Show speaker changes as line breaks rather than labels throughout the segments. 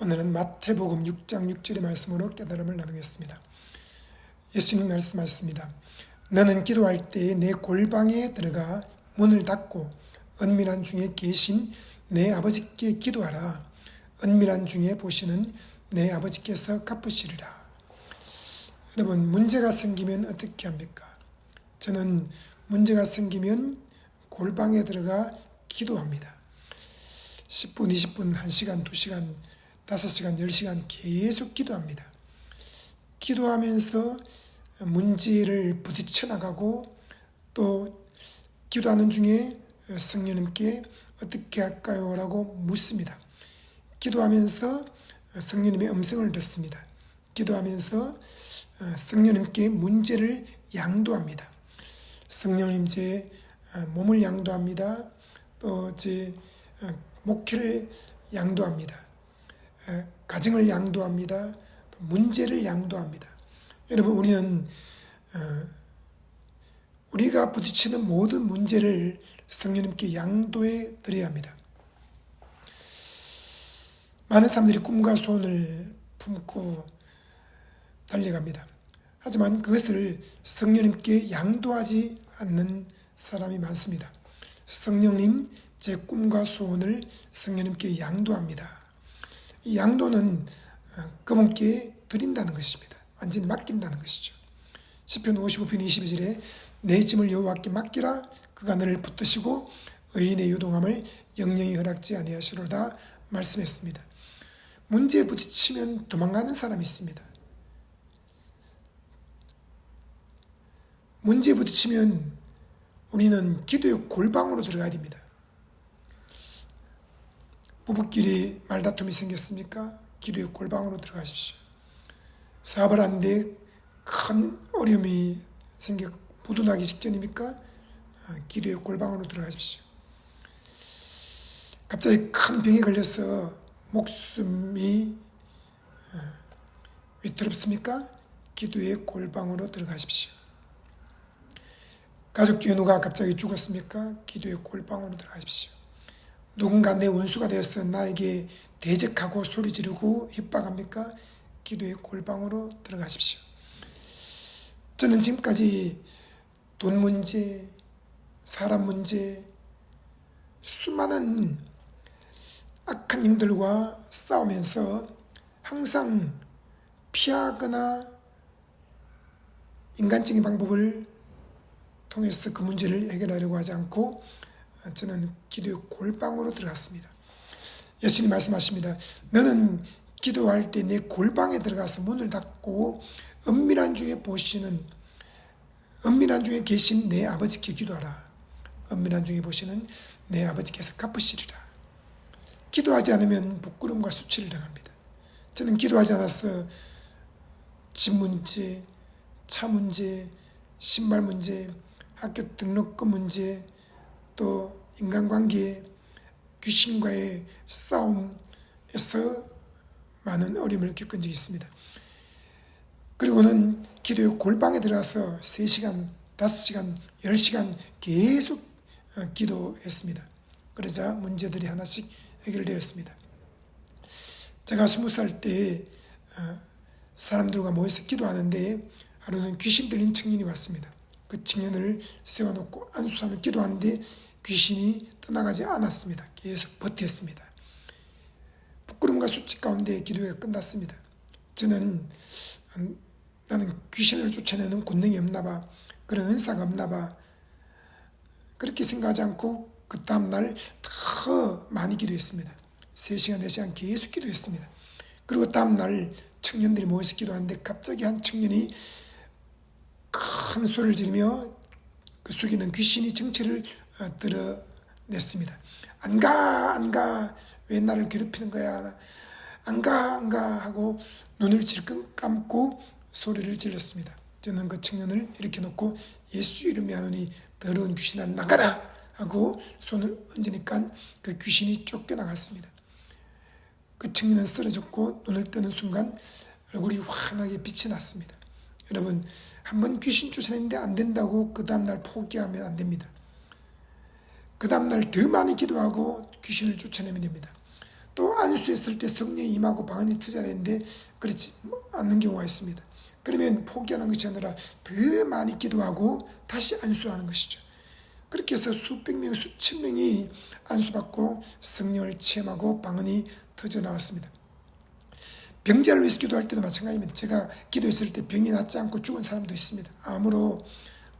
오늘은 마태복음 6장 6절의 말씀으로 깨달음을 나누겠습니다. 예수님 말씀하셨습니다. 너는 기도할 때에 내 골방에 들어가 문을 닫고 은밀한 중에 계신 내 아버지께 기도하라. 은밀한 중에 보시는 내 아버지께서 갚으시리라. 여러분, 문제가 생기면 어떻게 합니까? 저는 문제가 생기면 골방에 들어가 기도합니다. 10분, 20분, 1시간, 2시간, 5시간, 10시간 계속 기도합니다. 기도하면서 문제를 부딪혀 나가고 또 기도하는 중에 성령님께 어떻게 할까요? 라고 묻습니다. 기도하면서 성령님의 음성을 듣습니다. 기도하면서 성령님께 문제를 양도합니다. 성령님 제 몸을 양도합니다. 또 제 목회를 양도합니다. 가정을 양도합니다. 문제를 양도합니다. 여러분, 우리는 우리가 부딪히는 모든 문제를 성령님께 양도해 드려야 합니다. 많은 사람들이 꿈과 소원을 품고 달려갑니다. 하지만 그것을 성령님께 양도하지 않는 사람이 많습니다. 성령님, 제 꿈과 소원을 성령님께 양도합니다. 이 양도는 그분께 드린다는 것입니다. 완전히 맡긴다는 것이죠. 시편 55편 22절에 내 짐을 여호와께 맡기라. 그가 너를 붙드시고 의인의 요동함을 영영히 허락지 아니하시로다 말씀했습니다. 문제에 부딪히면 도망가는 사람이 있습니다. 문제에 부딪히면 우리는 기도의 골방으로 들어가야 됩니다. 부부끼리 말다툼이 생겼습니까? 기도의 골방으로 들어가십시오. 사업을 하는데 큰 어려움이 생겨 부도나기 직전입니까? 기도의 골방으로 들어가십시오. 갑자기 큰 병에 걸려서 목숨이 위태롭습니까? 기도의 골방으로 들어가십시오. 가족 중에 누가 갑자기 죽었습니까? 기도의 골방으로 들어가십시오. 누군가 내 원수가 되어서 나에게 대적하고 소리 지르고 협박합니까? 기도의 골방으로 들어가십시오. 저는 지금까지 돈 문제, 사람 문제, 수많은 악한 영들과 싸우면서 항상 피하거나 인간적인 방법을 통해서 그 문제를 해결하려고 하지 않고 저는 기도의 골방으로 들어갔습니다. 예수님 말씀하십니다. 너는 기도할 때 내 골방에 들어가서 문을 닫고 은밀한 중에 계신 내 아버지께 기도하라. 은밀한 중에 보시는 내 아버지께서 갚으시리라. 기도하지 않으면 부끄러움과 수치를 당합니다. 저는 기도하지 않아서 집 문제, 차 문제, 신발 문제, 학교 등록금 문제, 또 인간관계, 귀신과의 싸움에서 많은 어려움을 겪은 적이 있습니다. 그리고는 기도의 골방에 들어가서 3시간, 5시간, 10시간 계속 기도했습니다. 그러자 문제들이 하나씩 해결되었습니다. 제가 20살 때 사람들과 모여서 기도하는데 하루는 귀신 들린 청년이 왔습니다. 그 청년을 세워놓고 안수하며 기도하는데 귀신이 떠나가지 않았습니다. 계속 버텼습니다. 부끄러움과 수치 가운데 기도가 끝났습니다. 저는 나는 귀신을 쫓아내는 권능이 없나 봐, 그런 은사가 없나 봐, 그렇게 생각하지 않고 그 다음날 더 많이 기도했습니다. 3시간, 4시간 계속 기도했습니다. 그리고 다음날 청년들이 모여서 기도하는데 갑자기 한 청년이 큰 소리를 지르며 그 속에 있는 귀신이 정체를 드러냈습니다. 안 가, 왜 나를 괴롭히는 거야? 안 가 하고 눈을 질끈 감고 소리를 질렀습니다. 저는 그 청년을 일으켜놓고 예수 이름에 하노니 더러운 귀신아 나가라 하고 손을 얹으니까 그 귀신이 쫓겨나갔습니다. 그 청년은 쓰러졌고 눈을 뜨는 순간 얼굴이 환하게 빛이 났습니다. 여러분, 한번 귀신 쫓아내는데 안 된다고 그 다음날 포기하면 안 됩니다. 그 다음날 더 많이 기도하고 귀신을 쫓아내면 됩니다. 또 안수했을 때 성령이 임하고 방언이 터져야 되는데 그렇지 않는 경우가 있습니다. 그러면 포기하는 것이 아니라 더 많이 기도하고 다시 안수하는 것이죠. 그렇게 해서 수백 명, 수천 명이 안수받고 성령을 체험하고 방언이 터져 나왔습니다. 병자를 위해서 기도할 때도 마찬가지입니다. 제가 기도했을 때 병이 낫지 않고 죽은 사람도 있습니다. 암으로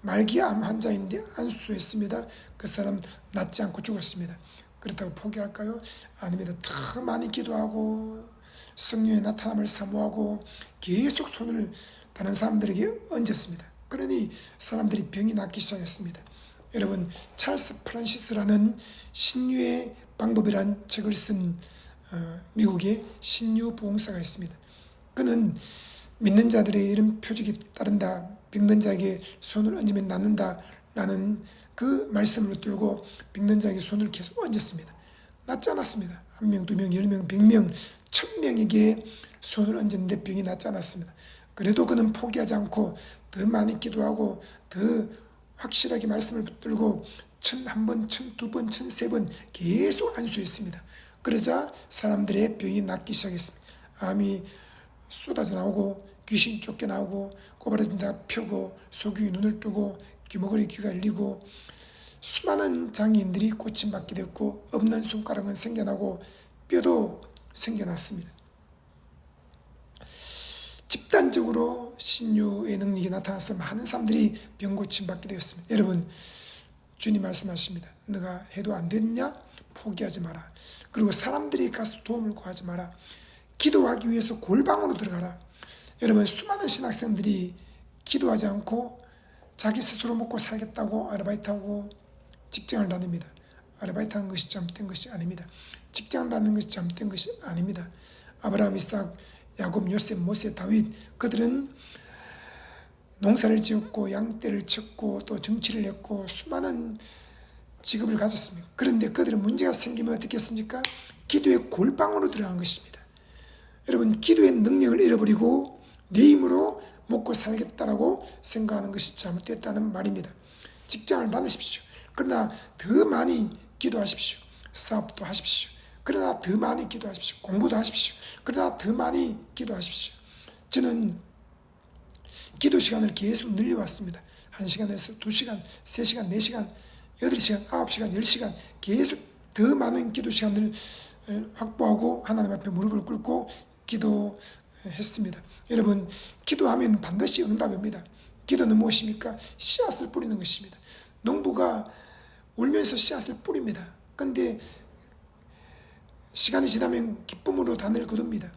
말기암 환자인데 안수했습니다. 그 사람 낫지 않고 죽었습니다. 그렇다고 포기할까요? 아닙니다. 더 많이 기도하고 성령의 나타남을 사모하고 계속 손을 다른 사람들에게 얹었습니다. 그러니 사람들이 병이 낫기 시작했습니다. 여러분, 찰스 프란시스라는 신유의 방법이란 책을 쓴 미국의 신유 부흥사가 있습니다. 그는 믿는 자들의 이런 표적이 따른다, 병든 자에게 손을 얹으면 낫는다 라는 그 말씀을 들고 병든 자에게 손을 계속 얹었습니다. 낫지 않았습니다. 1명, 2명, 10명, 100명, 1000명에게 손을 얹었는데 병이 낫지 않았습니다. 그래도 그는 포기하지 않고 더 많이 기도하고 더 확실하게 말씀을 붙들고 1001번, 1002번, 1003번 계속 안수했습니다. 그러자 사람들의 병이 낫기 시작했습니다. 암이 쏟아져 나오고 귀신 쫓겨나오고 꼬부라진 자가 펴고 소경이 눈을 뜨고 귀머거리 귀가 열리고 수많은 장애인들이 고침받게 됐고 없는 손가락은 생겨나고 뼈도 생겨났습니다. 집단적으로 신유의 능력이 나타나서 많은 사람들이 병 고침받게 되었습니다. 여러분, 주님 말씀하십니다. 너가 해도 안 됐냐? 포기하지 마라. 그리고 사람들이 가서 도움을 구하지 마라. 기도하기 위해서 골방으로 들어가라. 여러분, 수많은 신학생들이 기도하지 않고 자기 스스로 먹고 살겠다고 아르바이트하고 직장을 다닙니다. 아르바이트하는 것이 잘못된 것이 아닙니다. 직장 다니는 것이 잘못된 것이 아닙니다. 아브라함, 이삭, 야곱, 요셉, 모세, 다윗, 그들은 농사를 지었고 양떼를 쳤고 또 정치를 했고 수많은 직업을 가졌습니다. 그런데 그들은 문제가 생기면 어떻게 했습니까? 기도의 골방으로 들어간 것입니다. 여러분, 기도의 능력을 잃어버리고 내 힘으로 먹고 살겠다라고 생각하는 것이 잘못됐다는 말입니다. 직장을 다니십시오. 그러나 더 많이 기도하십시오. 사업도 하십시오. 그러나 더 많이 기도하십시오. 공부도 하십시오. 그러나 더 많이 기도하십시오. 저는 기도 시간을 계속 늘려왔습니다. 1시간에서 2시간, 3시간, 4시간, 8시간, 9시간, 10시간 계속 더 많은 기도 시간을 확보하고 하나님 앞에 무릎을 꿇고 기도했습니다. 여러분, 기도하면 반드시 응답이 옵니다. 기도는 무엇입니까? 씨앗을 뿌리는 것입니다. 농부가 울면서 씨앗을 뿌립니다. 그런데 시간이 지나면 기쁨으로 단을 거둡니다.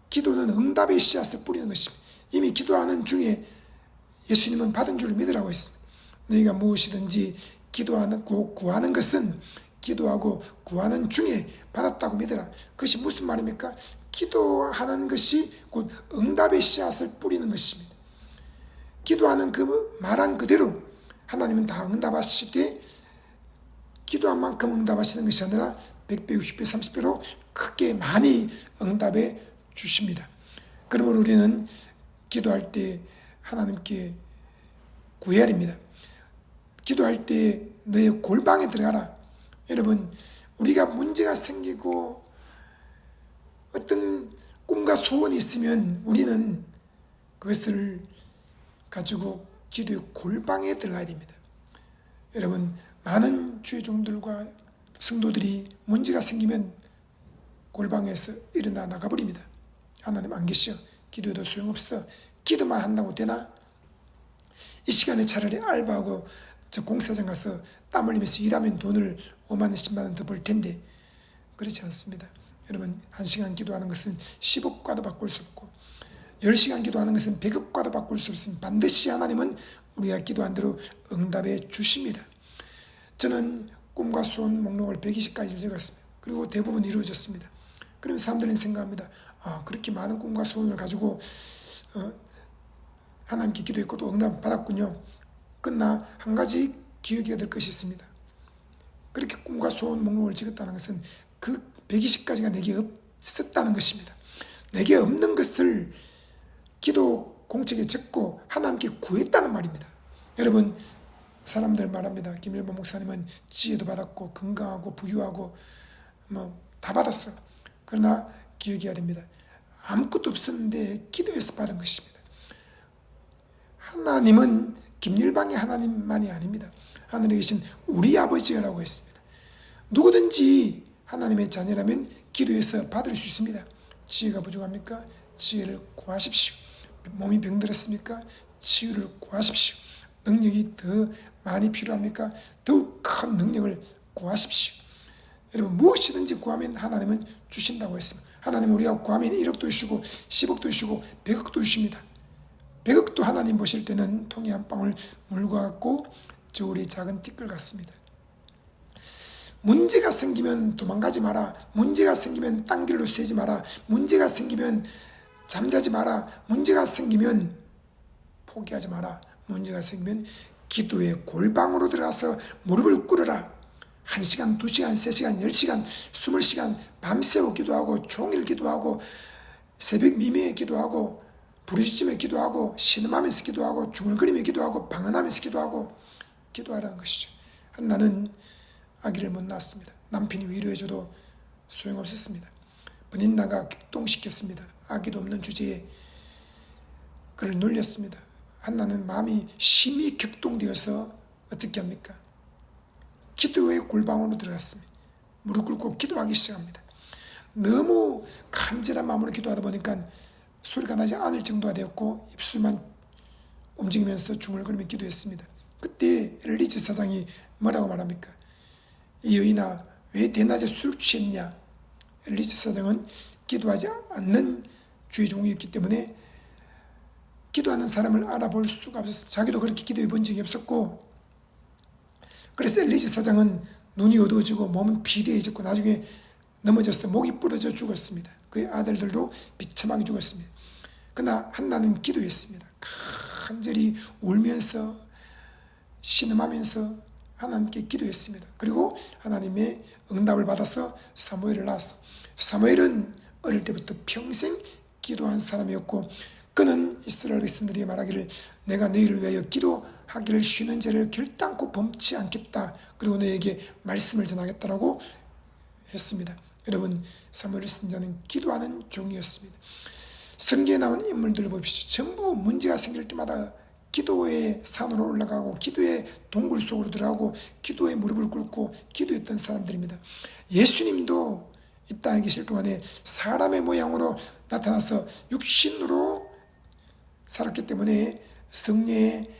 기도는 응답의 씨앗을 뿌리는 것입니다. 이미 기도하는 중에 예수님은 받은 줄 믿으라고 했습니다. 너희가 무엇이든지 기도하고 구하는 것은 기도하고 구하는 중에 받았다고 믿으라. 그것이 무슨 말입니까? 기도하는 것이 곧 응답의 씨앗을 뿌리는 것입니다. 기도하는 그 말한 그대로 하나님은 다 응답하시되 기도한 만큼 응답하시는 것이 아니라 100배, 60배, 30배로 크게 많이 응답해 주십니다. 그러므로 우리는 기도할 때 하나님께 구해야 됩니다. 기도할 때 너의 골방에 들어가라. 여러분, 우리가 문제가 생기고 어떤 꿈과 소원이 있으면 우리는 그것을 가지고 기도의 골방에 들어가야 됩니다. 여러분, 많은 주의 종들과 성도들이 문제가 생기면 골방에서 일어나 나가버립니다. 하나님 안 계셔. 기도해도 소용없어. 기도만 한다고 되나? 이 시간에 차라리 알바하고 저 공사장 가서 땀 흘리면서 일하면 돈을 5만 원, 10만 원 더 벌 텐데 그렇지 않습니다. 여러분, 1시간 기도하는 것은 10억과도 바꿀 수 없고 10시간 기도하는 것은 100억과도 바꿀 수 없습니다. 반드시 하나님은 우리가 기도한 대로 응답해 주십니다. 저는 꿈과 소원 목록을 120가지 적었습니다. 그리고 대부분 이루어졌습니다. 그러면 사람들은 생각합니다. 그렇게 많은 꿈과 소원을 가지고 하나님께 기도했고 또 응답 받았군요. 그러나 한 가지 기억해야 될 것이 있습니다. 그렇게 꿈과 소원 목록을 적었다는 것은 그 120가지가 내게 없었다는 것입니다. 내게 없는 것을 기도 공책에 적고 하나님께 구했다는 말입니다. 여러분, 사람들 말합니다. 김일범 목사님은 지혜도 받았고 건강하고 부유하고 다 받았어. 그러나 기억해야 됩니다. 아무것도 없었는데 기도해서 받은 것입니다. 하나님은 김일방의 하나님만이 아닙니다. 하늘에 계신 우리 아버지라고 했습니다. 누구든지 하나님의 자녀라면 기도해서 받을 수 있습니다. 지혜가 부족합니까? 지혜를 구하십시오. 몸이 병들었습니까? 치유를 구하십시오. 능력이 더 많이 필요합니까? 더욱 큰 능력을 구하십시오. 여러분, 무엇이든지 구하면 하나님은 주신다고 했습니다. 하나님은 우리가 구하면 1억도 주시고 10억도 주시고 100억도 주십니다. 100억도 하나님 보실 때는 통에 한 방울 물과 같고 저울의 작은 티끌 같습니다. 문제가 생기면 도망가지 마라. 문제가 생기면 딴 길로 새지 마라. 문제가 생기면 잠자지 마라. 문제가 생기면 포기하지 마라. 문제가 생기면 기도의 골방으로 들어가서 무릎을 꿇어라. 1시간, 2시간, 3시간, 10시간, 20시간 밤새워 기도하고 종일 기도하고 새벽 미매에 기도하고 부르짖으며 기도하고 신음하면서 기도하고 중얼거리며 기도하고 방언하면서 기도하라는 것이죠. 나는 아기를 못 낳았습니다. 남편이 위로해줘도 소용없었습니다. 본인나가 격동시켰습니다. 아기도 없는 주제에 그를 놀렸습니다. 한나는 마음이 심히 격동되어서 어떻게 합니까? 기도의 골방으로 들어갔습니다. 무릎 꿇고 기도하기 시작합니다. 너무 간절한 마음으로 기도하다 보니까 소리가 나지 않을 정도가 되었고 입술만 움직이면서 중얼거리며 기도했습니다. 그때 엘리지 사장이 뭐라고 말합니까? 이 여인아, 왜 대낮에 술 취했냐? 엘리지 사장은 기도하지 않는 주의 종이었기 때문에 기도하는 사람을 알아볼 수가 없었습니다. 자기도 그렇게 기도해 본 적이 없었고, 그래서 엘리지 사장은 눈이 어두워지고 몸은 비대해졌고 나중에 넘어져서 목이 부러져 죽었습니다. 그의 아들들도 비참하게 죽었습니다. 그러나 한나는 기도했습니다. 간절히 울면서 신음하면서 하나님께 기도했습니다. 그리고 하나님의 응답을 받아서 사무엘을 낳았어. 사무엘은 어릴 때부터 평생 기도한 사람이었고, 그는 이스라엘 백성들이 말하기를 내가 너희를 위하여 기도하기를 쉬는 죄를 결단코 범치 않겠다. 그리고 너에게 말씀을 전하겠다라고 했습니다. 여러분, 사무엘 선지자는 기도하는 종이었습니다. 성경에 나온 인물들을 보십시오. 전부 문제가 생길 때마다 기도의 산으로 올라가고 기도의 동굴 속으로 들어가고 기도의 무릎을 꿇고 기도했던 사람들입니다. 예수님도 이 땅에 계실 동안에 사람의 모양으로 나타나서 육신으로 살았기 때문에 성령의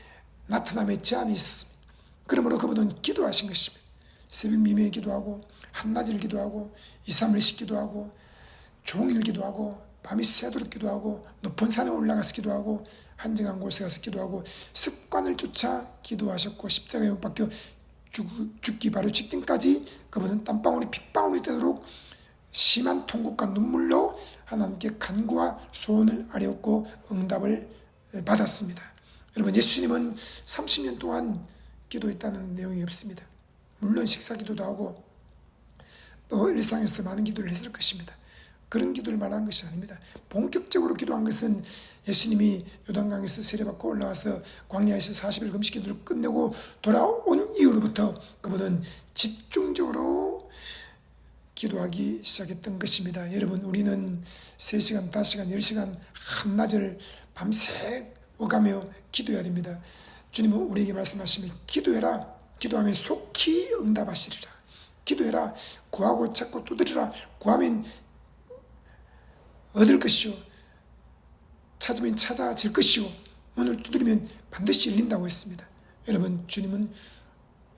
나타남에 제한이 있습니다. 그러므로 그분은 기도하신 것입니다. 새벽 미매에 기도하고 한낮을 기도하고 2, 3일씩 기도하고 종일 기도하고 밤이 새도록 기도하고 높은 산에 올라가서 기도하고 한정한 곳에 가서 기도하고 습관을 쫓아 기도하셨고 십자가에 못 박혀 죽기 바로 직전까지 그분은 땀방울이 핏방울이 되도록 심한 통곡과 눈물로 하나님께 간구와 소원을 아뢰었고 응답을 받았습니다. 여러분, 예수님은 30년 동안 기도했다는 내용이 없습니다. 물론 식사기도도 하고 또 일상에서 많은 기도를 했을 것입니다. 그런 기도를 말하는 것이 아닙니다. 본격적으로 기도한 것은 예수님이 요단강에서 세례받고 올라와서 광야에서 40일 금식 기도를 끝내고 돌아온 이후로부터 그분은 집중적으로 기도하기 시작했던 것입니다. 여러분, 우리는 3시간, 5시간, 10시간 한낮을 밤새 오가며 기도해야 됩니다. 주님은 우리에게 말씀하시면 기도해라. 기도하면 속히 응답하시리라. 기도해라. 구하고 찾고 두드리라. 구하면 얻을 것이요 찾으면 찾아질 것이요 문을 두드리면 반드시 열린다고 했습니다. 여러분, 주님은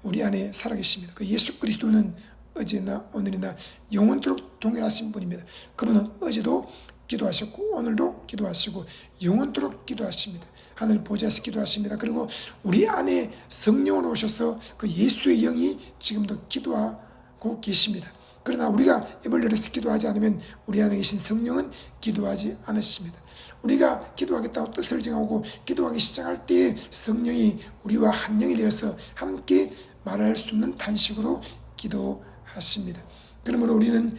우리 안에 살아계십니다. 그 예수 그리스도는 어제나 오늘이나 영원토록 동일하신 분입니다. 그분은 어제도 기도하셨고 오늘도 기도하시고 영원토록 기도하십니다. 하늘 보좌에서 기도하십니다. 그리고 우리 안에 성령으로 오셔서 그 예수의 영이 지금도 기도하고 계십니다. 그러나 우리가 입을 열어서 기도하지 않으면 우리 안에 계신 성령은 기도하지 않으십니다. 우리가 기도하겠다고 뜻을 정하고 기도하기 시작할 때에 성령이 우리와 한 영이 되어서 함께 말할 수 없는 탄식으로 기도하십니다. 그러므로 우리는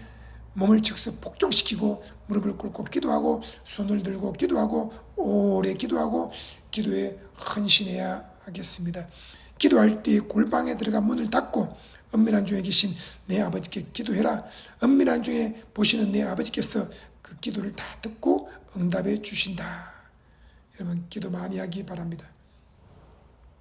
몸을 즉석 복종시키고 무릎을 꿇고 기도하고 손을 들고 기도하고 오래 기도하고 기도에 헌신해야 하겠습니다. 기도할 때 골방에 들어가 문을 닫고 은밀한 중에 계신 내 아버지께 기도해라. 은밀한 중에 보시는 내 아버지께서 그 기도를 다 듣고 응답해 주신다. 여러분 기도 많이 하기 바랍니다.